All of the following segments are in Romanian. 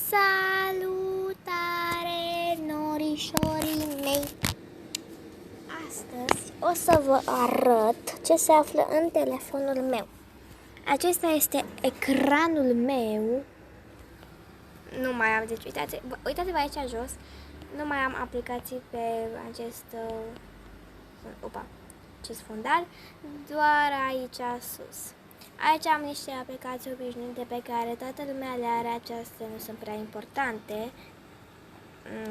Salutare, norișorii mei! Astăzi o să vă arăt ce se află în telefonul meu. Acesta este ecranul meu. Nu mai am, deci uitați-vă aici jos. Nu mai am aplicații pe acest fundal, doar aici sus. Aici am niște aplicații obișnuite pe care toată lumea le are, acestea nu sunt prea importante.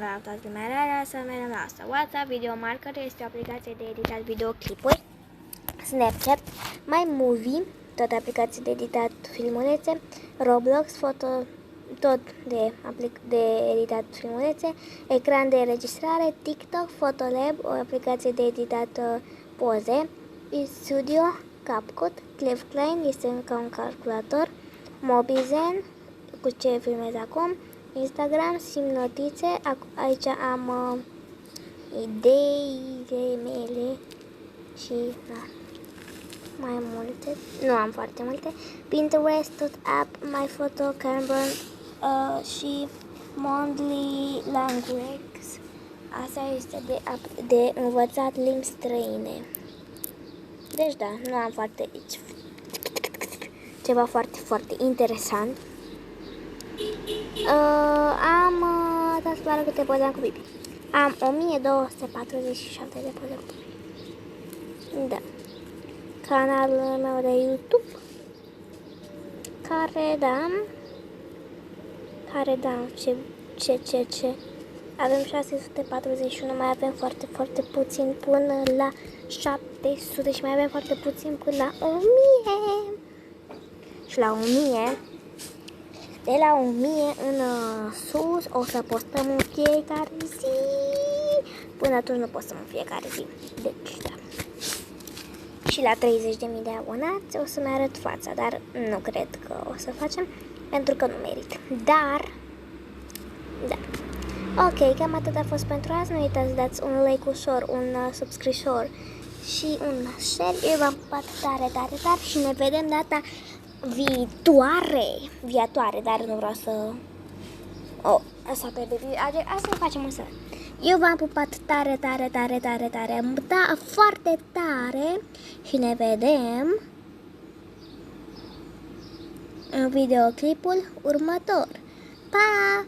La toată lumea le are, să mergem la asta. WhatsApp Video Marker este o aplicație de editat videoclipuri. Snapchat, MyMovie, tot aplicații de editat filmulețe. Roblox, tot de editat filmulețe. Ecran de înregistrare, TikTok, Photolab, o aplicație de editat poze. Studio, CapCut, Clef Klein, este ca un calculator. Mobizen, cu ce filmez acum. Instagram, simt notițe, aici am ideile mele și mai multe, nu am foarte multe. Pinterest, tot app, MyPhoto, Canva și Mondly Language. Asta este de învățat limbi străine. Deci da, nu am ceva foarte interesant. Am dat să câte poze am cu Bibi. Am 1247 de poze cu Bibi. Da. Canalul meu de YouTube care avem 641, mai avem foarte puțin până la 700 și mai avem foarte puțin până la 1000. Și la 1000, de la 1000 în sus o să postăm în fiecare zi. Până atunci nu postăm în fiecare zi. Deci da. Și la 30.000 de abonați o să-mi arăt fața, dar nu cred că o să facem, pentru că nu merit. Dar, da. Ok, cam atât a fost pentru azi. Nu uitați să dați un like ușor, un subscriptor și un share. Eu v-am pupat tare și ne vedem data viitoare, dar nu vreau să... Asta pe Bibi, asta nu facem însă. Eu v-am pupat tare, da, foarte tare și ne vedem în videoclipul următor. Pa!